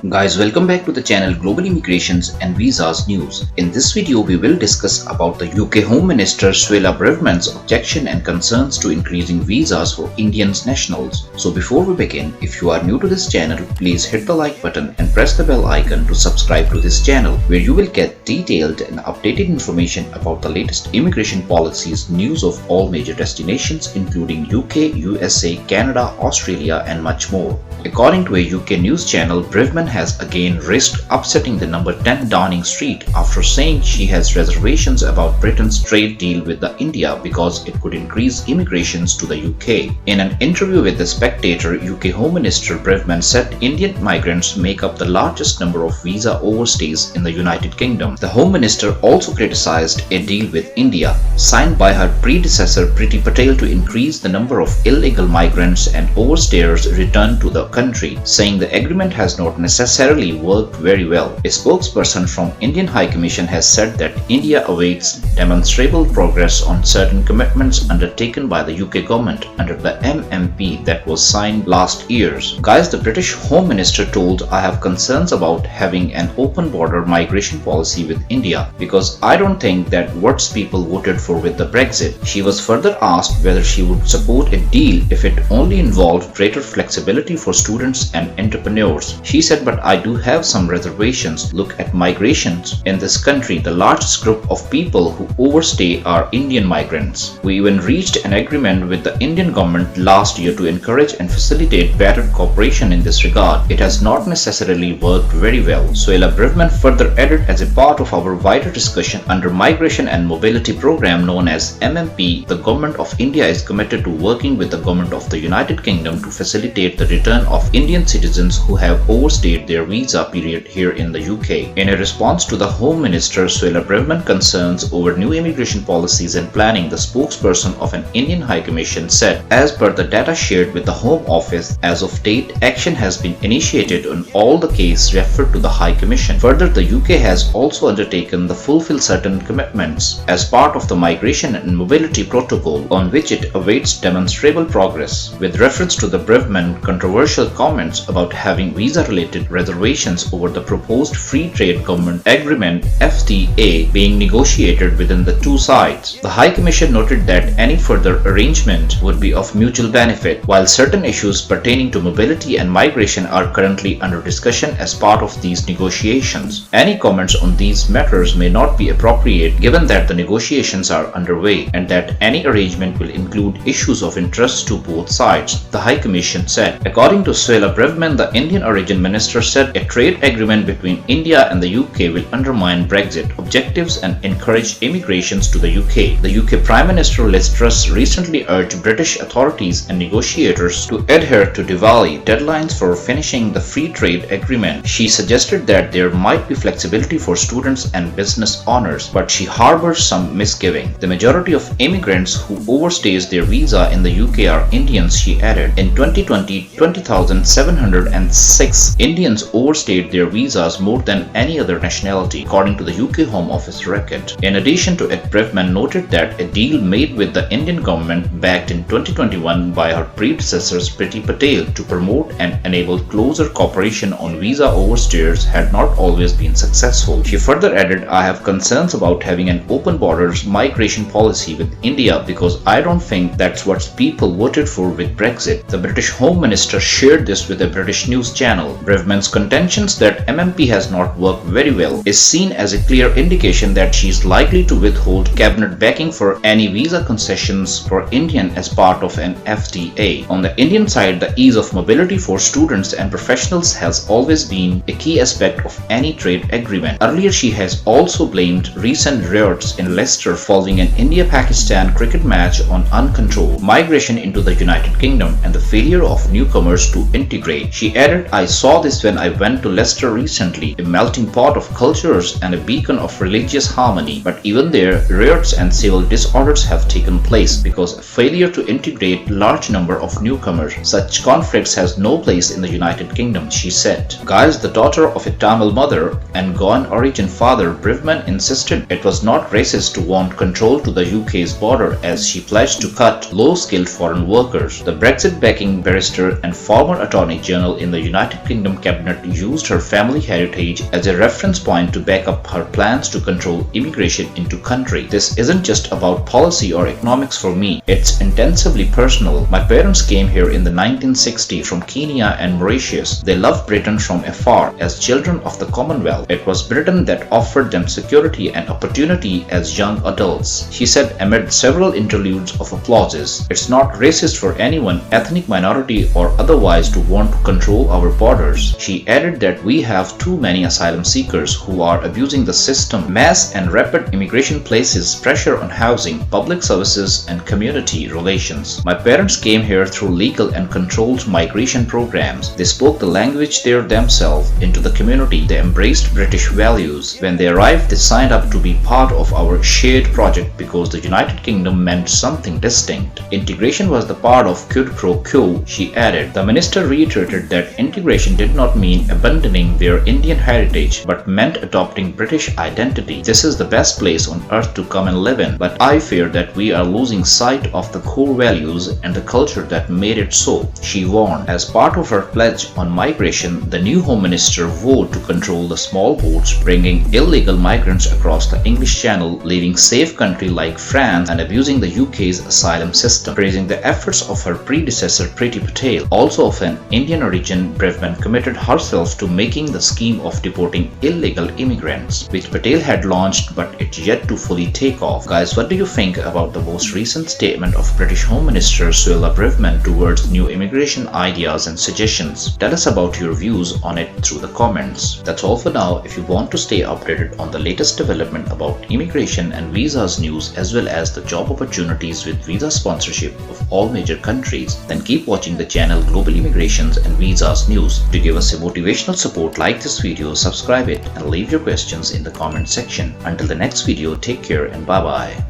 Guys, welcome back to the channel Global Immigrations and Visas News. In this video, we will discuss about the UK Home Minister Suella Braverman's objection and concerns to increasing visas for Indian nationals. So before we begin, if you are new to this channel, please hit the like button and press the bell icon to subscribe to this channel, where you will get detailed and updated information about the latest immigration policies, news of all major destinations including UK, USA, Canada, Australia and much more. According to a UK news channel, Braverman has again risked upsetting the number 10 Downing Street after saying she has reservations about Britain's trade deal with India because it could increase immigrations to the UK. In an interview with The Spectator, UK Home Minister Braverman said Indian migrants make up the largest number of visa overstays in the United Kingdom. The Home Minister also criticized a deal with India, signed by her predecessor Priti Patel, to increase the number of illegal migrants and overstayers returned to the country, saying the agreement has not necessarily worked very well. A spokesperson from Indian High Commission has said that India awaits demonstrable progress on certain commitments undertaken by the UK government under the MMP that was signed last year. Guys, the British Home Minister told, "I have concerns about having an open border migration policy with India because I don't think that what people voted for with the Brexit." She was further asked whether she would support a deal if it only involved greater flexibility for students and entrepreneurs. She said, "But I do have some reservations. Look at migrations. In this country, the largest group of people who overstay are Indian migrants. We even reached an agreement with the Indian government last year to encourage and facilitate better cooperation in this regard. It has not necessarily worked very well." Suella Braverman further added, "As a part of our wider discussion under Migration and Mobility Program known as MMP, the Government of India is committed to working with the Government of the United Kingdom to facilitate the return of Indian citizens who have overstayed their visa period here in the UK." In a response to the Home Minister Suella Braverman concerns over new immigration policies and planning, the spokesperson of an Indian High Commission said, "As per the data shared with the Home Office, as of date, action has been initiated on all the cases referred to the High Commission. Further, the UK has also undertaken to fulfill certain commitments as part of the Migration and Mobility Protocol, on which it awaits demonstrable progress." With reference to the Braverman controversial comments about having visa-related reservations over the proposed Free Trade Government Agreement (FTA) being negotiated within the two sides, the High Commission noted that any further arrangement would be of mutual benefit, while certain issues pertaining to mobility and migration are currently under discussion as part of these negotiations. Any comments on these matters may not be appropriate given that the negotiations are underway and that any arrangement will include issues of interest to both sides, the High Commission said. According to Suella Braverman, the Indian origin minister said a trade agreement between India and the UK will undermine Brexit objectives and encourage immigrations to the UK. The UK Prime Minister Liz Truss recently urged British authorities and negotiators to adhere to Diwali deadlines for finishing the free trade agreement. She suggested that there might be flexibility for students and business owners, but she harbors some misgiving. "The majority of immigrants who overstays their visa in the UK are Indians," she added. In 2020, 20,706 Indians overstayed their visas, more than any other nationality, according to the UK Home Office record. In addition to it, Braverman noted that a deal made with the Indian government backed in 2021 by her predecessors Priti Patel to promote and enable closer cooperation on visa overstayers had not always been successful. She further added, "I have concerns about having an open borders migration policy with India because I don't think that's what people voted for with Brexit." The British Home Minister shared this with a British news channel. Braverman's contentions that MMP has not worked very well is seen as a clear indication that she is likely to withhold cabinet backing for any visa concessions for Indian as part of an FTA. On the Indian side, the ease of mobility for students and professionals has always been a key aspect of any trade agreement. Earlier, she has also blamed recent riots in Leicester following an India-Pakistan cricket match on uncontrolled migration into the United Kingdom and the failure of newcomers to integrate. She added, "I saw this when I went to Leicester recently, a melting pot of cultures and a beacon of religious harmony. But even there, riots and civil disorders have taken place because of failure to integrate large number of newcomers. Such conflicts has no place in the United Kingdom," she said. Guys, the daughter of a Tamil mother and Goan origin father, Braverman insisted it was not racist to want control to the UK's border as she pledged to cut low-skilled foreign workers. The Brexit-backing barrister and former Attorney General in the United Kingdom cabinet used her family heritage as a reference point to back up her plans to control immigration into country. This isn't just about policy or economics for me. It's intensively personal. My parents came here in the 1960s from Kenya and Mauritius. They loved Britain from afar as children of the Commonwealth. It was Britain that offered them security and opportunity as young adults, she said amid several interludes of applauses. It's not racist for anyone, ethnic minority or otherwise, to want to control our borders. She added that we have too many asylum seekers who are abusing the system. Mass and rapid immigration places pressure on housing, public services, and community relations. My parents came here through legal and controlled migration programs. They spoke the language there themselves into the community. They embraced British values. When they arrived, they signed up to be part of our shared project because the United Kingdom meant something distinct. Integration was the part of quid pro quo, she added. The minister reiterated that integration did not mean abandoning their Indian heritage, but meant adopting British identity. This is the best place on earth to come and live in, but I fear that we are losing sight of the core values and the culture that made it so, she warned. As part of her pledge on migration, the new Home Minister vowed to control the small boats bringing illegal migrants across the English Channel, leaving safe countries like France and abusing the UK's asylum system. Praising the efforts of her predecessor Priti Patel, also of an Indian origin, Braverman committed herself to making the scheme of deporting illegal immigrants, which Patel had launched, but it's yet to fully take off. Guys, what do you think about the most recent statement of British Home Minister Suella Braverman towards new immigration ideas and suggestions? Tell us about your views on it through the comments. That's all for now. If you want to stay updated on the latest development about immigration and visas news as well as the job opportunities with visa sponsorship of all major countries, then keep watching the channel Global Immigrations and Visas News. To give us a motivational support, like this video, subscribe it, and leave your questions in the comment section. Until the next video, take care and bye bye.